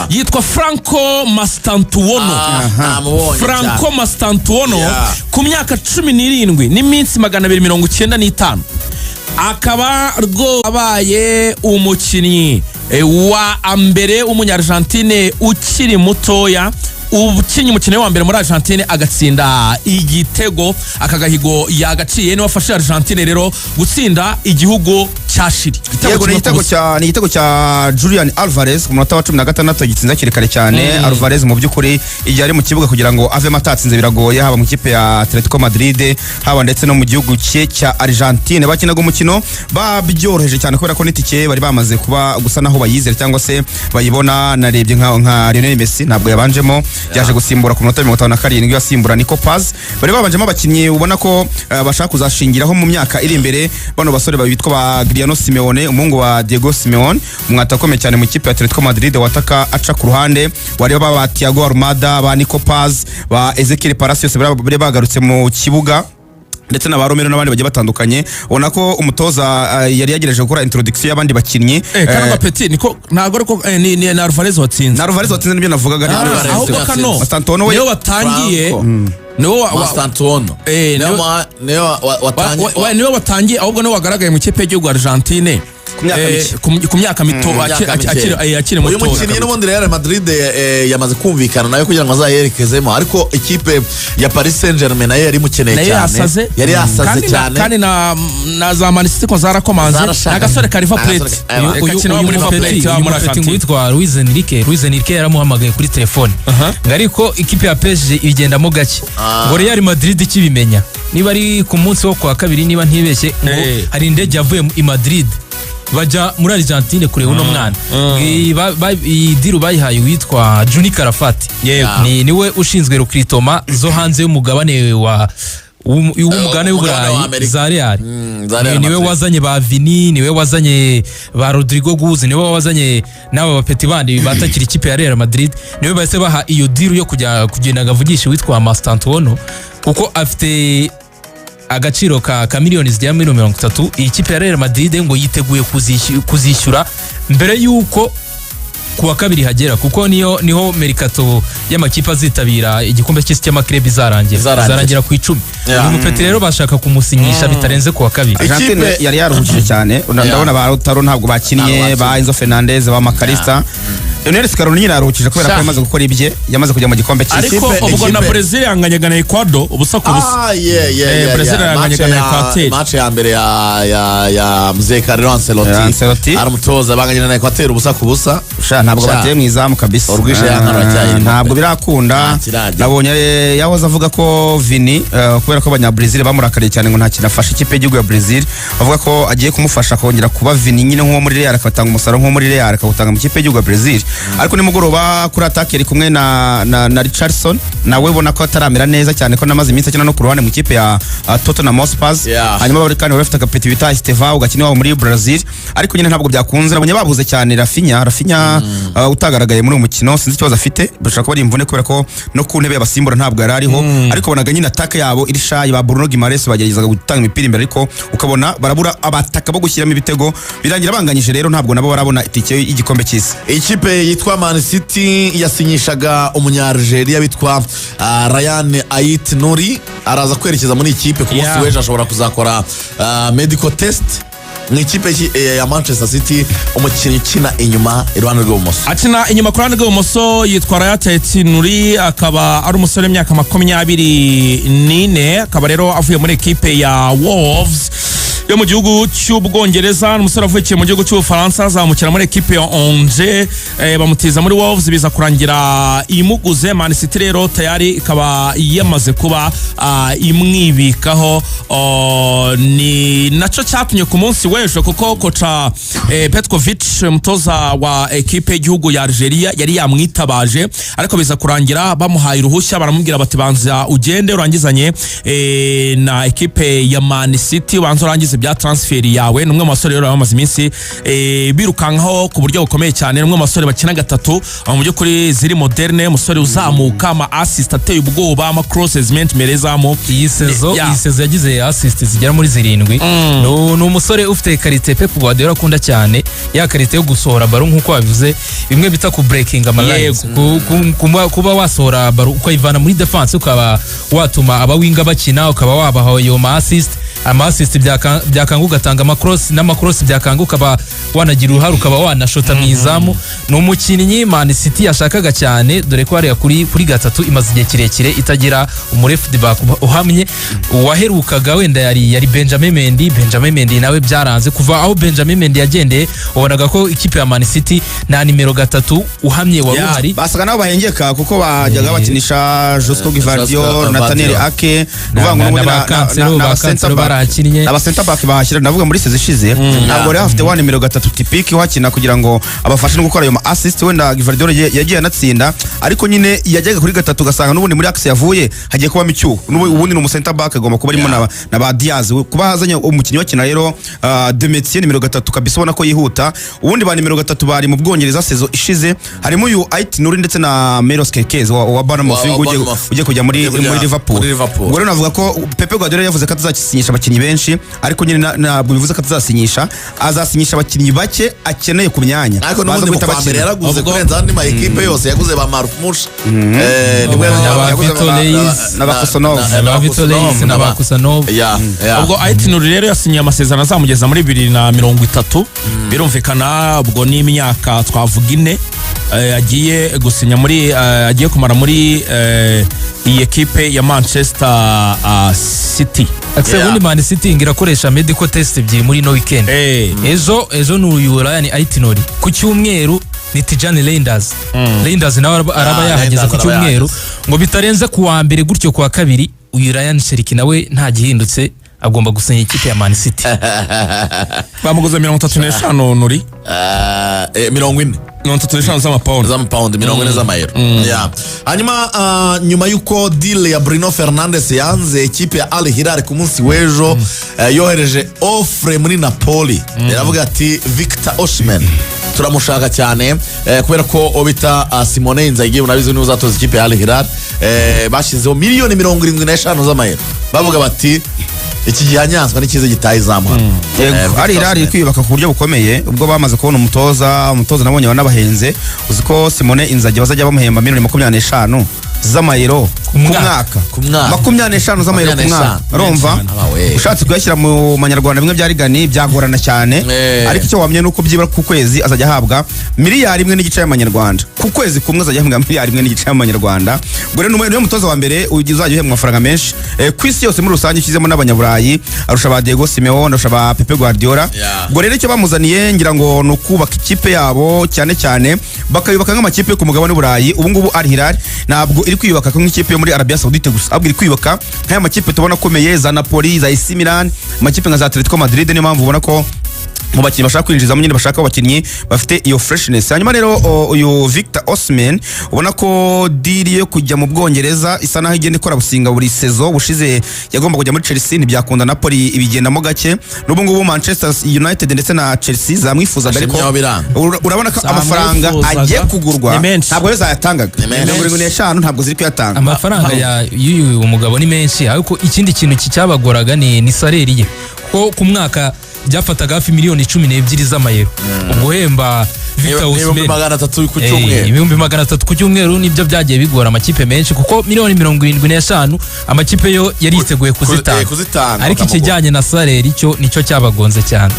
yitwa Franco Mastantuono. Franco Mastantuono ku myaka 17 n'iminsi 295 akaba abaye umukinnyi wa ambere w'umunyargentine ukiri mutoya ubukinyi umukino wa mbere muri Argentine agatsinda igitego akagahigo yagaciye ni wafashe Argentine rero gutsinda igihugu cya Chile. Yego ni igitego cya Julian Alvarez ku munota wa 16 gitsinza kirekare cyane. Alvarez mu byukuri igihe ari mu kibuga kugira ngo ave matatsinze biragoye haba mu kipe ya Atletico Madrid haba ndetse no mu gihugu cye cya Argentine. Bakinaga umukino babyoroheje cyane kubera ko n'itike bari bamaze kuba gusa naho bayizere cyangwa se bayibona. Narebye nka Lionel Messi ntabwo yabanjemo yaje gusimbura ku munota 57 yasimbura Nico Paz. Bari babanjemo abakinnyi ubona ko bashaka kuzashingiraho mu myaka iri imbere. Bano basore babitwa ba Adriano Simeone umuhungu wa Diego Simeone umwata komeye cyane mu kipe ya Atletico Madrid wataka aca ku ruhande wari ba Thiago Almada ba Nico Paz ba Ezequiel Palacios bari bagarutse mu kibuga ndetse na ba Romero n'abandi bagiye batandukanye. Ubona ko umutoza yari yagereje gukora introduction y'abandi bakinnyi Kanwa Petit niko ntago ariko ni Alvarez watsinze. Alvarez watsinze nibyo navugaga ni Alvarez. Ahubwo Kano Mastantuono niyo watangiye Mastantuono niwe watangiye ahubwo niwe wagaragaye mu kipe y'igihugu Argentine ku myaka mito akiri muto. Uyu mukinnyi n'ubundi Real Madrid yamaze kumvikana nayo kugira ngo azayerekezemo ariko ikipe ya Paris Saint-Germain nayo yari mukeneye cyane yari yasaze cyane kandi na za Man City ko zarakomanze nagasore ka River Plate uyu muri Plate witwa Luis Enrique yaramuhamagaye kuri telefone ariko ikipe ya PSG igendamo gake ngo Real Madrid ikibimenya niba ari ku munsi wo kwa kabiri niba ntibeshye ngo hari indege yavuye i Madrid baja muri Argentine kureba uno mwana idiru bayihaye witwa Juni Karafati niwe ushinzwe recruitment zo hanze y'umugabane w'umugabane w'Uburayi za Real. Niwe wazanye ba Vini niwe wazanye ba Rodrigo Guz niwe wazanye n'aba bapeti bandi batakira ikipe ya Real Madrid niwe bahise baha iyo diru yo kugenda gavugisha witwa Mastantuono kuko afite agaciro ka miliyoni zigera muri 30. Iyi kipe ya Real Madrid ngo yiteguye kuzishyura mbere yuko kuwa kabiri hagera kuko niho mercato y'amakipe azitabira igikombe cy'isi cy'amaklub izarangira ku 10. Uyu mupeti rero bashaka kumusinyisha bitarenze kuwa kabiri. Argentine yari yaruhukije cyane ndabona ba Lautaro ntabwo bakinnye ba Enzo Fernandez ba Macarista. Lionel Scaloni nyine yaruhukije kubera ko yamaze gukora ibye yamaze kujya mu gikombe cy'isi. Ariko ubwo na Brazil yanganyaga na Ecuador ubusa ku busa. Brazil yanganyaga na Ecuador match ya mbere ya Mzee Carlo Ancelotti aramutoza banganyana na Ecuador ubusa ku busa. Ntabwo bateye mu izamu kabisa urwishe yankaracyaye ntabwo birakunda. Nabonye yahoze avuga ko Vini kubera ko abanya Brazil bamurakariye cyane ngo nta kintu afasha ikipe y'igihugu ya Brazil avuga ko agiye kumufasha kongera kuba Vini nyine nko muri Real akatanga umusaruro nko muri Real akawutanga mu kipe y'igihugu ya Brazil. Ariko nimugoroba kuri attack yari kumwe na Richardson nawe ubona ko ataramera neza cyane ko namaze iminsi akina no ku ruhande mu kipe ya Tottenham Hotspur. Hanyuma bari kandi bafite kapeti bita Estevao ugakina muri Brazil ariko nyine ntabwo byakunze. Nabonye babuze cyane Rafinha utagaragaye muri umukino sinzi ikibazo afite bashaka ko bari imvune kubera ko no ku ntebe y'abasimbura ntabwo yarariho ariko bonaga nyine attack yabo iri shayi ba Bruno Guimaraes bageragezaga gutanga imipira imbere ariko ukabona barabura abataka bo gushyiramo ibitego birangira banganyije rero ntabwo nabo barabona itike y'igikombe cy'isi. Ikipe yitwa Man City yasinyishaga umunya-Algeria bitwa Ryan Ait Nouri araza kwerekeza muri ikipe ku munsi w'ejo ashobora kuzakora medical test mu ikipe ya Manchester City. Umukinnyi ukina inyuma iruhande rw'ubumoso akina inyuma ku ruhande rw'ubumoso yitwa Ryan Ait Nouri akaba ari umusore w'imyaka 24 akaba rero avuye muri ikipe ya Wolves yo mu gihugu cy'Ubwongereza. Umusore avukiye mu gihugu cy'Ubufaransa azamukira muri equipe ya Angers bamutiza muri Wolves biza kurangira imuguze. Man City rero tayari ikaba yamaze kuba imwibikaho ni naco cyatumye ku munsi w'ejo kuko kocha Petkovic mutoza wa equipe y'igihugu ya Algeria yari yamwitabaje ariko biza kurangira bamuhaye uruhushya baramubwira bati banza ugende urangizanye na equipe ya Man City banza urangize ibibazo bya transfer yawe. Numwe mu basore rero bamaze iminsi birukankaho ku buryo bukomeye cyane. Numwe mu basore bakina gatatu mu byo kuri ziri moderne, umusore uzamuka ama assist ateye ubwoba, ama crossment merezamo. Iyi sezo yagize assist zigera muri 7. No umusore ufite karite Pep Guardiola akunda cyane, ya karite yo gusohora baro nkuko wabivuze, bimwe bita ku breaking ama lines, kuba wasohora baro ukayivana muri defense ukaba watuma abawinga bakina, ukaba wabaha yo ma assist byakanga ugatanga n'amacross byakanga ukaba wanagira uruhare ukaba wanashota mu izamu. Ni umukinnyi Man City yashakaga cyane, dore ko hariya kuri gatatu imaze igihe kirekire itagira umurefti back uhamye. Uwaherukaga wenda yari Benjamin Mendy nawe byaranze. Kuva aho Benjamin Mendy yagendeye ubonaga ko ikipe ya Man City nta nimero 3 uhamye wari uhari. Basaga nabo bahengeka kuko bajyaga bakinisha Josko Gvardiol, Nathaniel Ake, aba center back bahashyira, ndavuga muri season ishize ntabwo rero afite wa nimero 3 typique uhakina kugira ngo abafashe no gukora ayo assist. Wenda Gvardiol yagiye anatsinda, ariko nyine yajyaga kuri 3 ugasanga n'ubundi muri axe yavuye hagiye kuba micyuho. Ubundi ni center back agomba kuba arimo na ba Diaz, kuba hazanye umukinnyi wakina rero Demetien nimero 3 kabisa ubona ko yihuta. Ubundi ba nimero 3 bari mu Bwongereza season ishize harimo uyu Ait Nouri ndetse na Milos Kerkez wa Bournemouth uje kujya muri Liverpool. Ubwo rero navuga ko Pep Guardiola yavuze ko atazasinyisha abakinnyi benshi, ariko nyine ntabwo bivuze ko atazasinyisha, azasinyisha abakinnyi bake akeneye ku myanya. Ariko n'ubundi mu kwambere yaraguze kurenza andi ma equipe yose, yaguze ba Maruf Mush na ba Kusanov. Ubwo Ait Nouri rero yasinyiye amasezerano azamugeza muri 2030. Birumvikana ubwo ni imyaka twavuga 4 agiye gusinya muri agiye kumara muri iyi equipe ya Manchester City. Ubundi Man City ngirakoresha medical test ebyiri muri no weekend. Ejo ni uyu Ryan Ait Nouri, ku cyumweru ni Tijani Reinders nawe araba yahageza ku cyumweru, ngo bitarenze ku wa mbere gutyo kwa kabiri uyu Ryan Cherki nawe nta gihindutse agomba gusinya ikipe ya Man City. Bamuguze 35 Nuri 40 35 z'amapaundi 40 z'amayero. Hanyuma nyuma yuko deal ya Bruno Fernandes yanze, ikipe ya Al Hilal ku munsi w'ejo yohereje offre muri Napoli. Yaravuga ati Victor Osimhen turamushaka cyane, kubera ko obita Simone Inzaghi unabizi ni uzatoza ikipe ya Al Hilal. Bashyizeho miliyoni 75 z'amayero, bavuga bati iki gihanyanswa n'ikize gitaye izamu. Ari Hilal kwiyubaka ku buryo bukomeye, ubwo bamaze kubona umutoza nabonye banabahenze. Uziko Simone Inzaghi bazajya bamuhemba miliyoni 25 z'amayero ku mwaka. 25 z'amayero ku mwaka. Urumva ushatse kuyashyira mu manyarwanda bimwe bya rigani byagorana cyane, ariko icyo wamye nuko byibura ku kwezi azajya ahabwa miliyari 1.5 y'amanyarwanda ku kwezi kumwe, azajya ahabwa miliyari 1.5 y'amanyarwanda. Ubwo rero niyo mutoza wa mbere uzajya uhembwa amafaranga menshi ku isi yose muri rusange, ikizemo n'abanyaburayi, arusha ba Diego Simeone, arusha ba Pep Guardiola. Ubwo rero icyo bamuzaniye ngira ngo no kubaka ikipe yabo cyane bakayubaka nk'amakipe ku mugabane w'Uburayi. Ubu ngubu Al Hilal ntabwo iri kwiyubaka nk'ikipe yo muri Arabia Saudite gusa, ahubwo iri kwiyubaka nk'aya makipe tubona akomeye za Napoli, za AC Milan, amakipe nka za Atletico Madrid. Niyo mpamvu ubona ko mu bakinnyi bashaka kwinjizamo nyine bashaka abakinnyi bafite iyo freshness. Hanyuma rero uyu Victor Osimhen ubona ko deal yo kujya mu Bwongereza isa naho igenda ikora businga buri sezo. Bushize yagomba kujya muri Chelsea ntibyakunda, Napoli ibigendamo gake. N'ubu ngubu Manchester United ndetse na Chelsea zamwifuzaga, ariko urabona ko amafaranga agiye kugurwa ntabwo rero zayatangaga 75 ntabwo ziri kuyatanga. Amafaranga y'uyu umugabo ni menshi, ariko ikindi kintu cyabagoraga ni salary ye, ko ku mwaka byafataga hafi miliyoni 12 z'amayero. Guhemba Victor Osimhen 300 ku cyumweru, 300 ku cyumweru nibyo byagiye bigora amakipe menshi, kuko miliyoni 75 amakipe yo yari yiteguye kuzitanga, ariko ikijyanye na salary cyo nicyo cyabagonze cyane.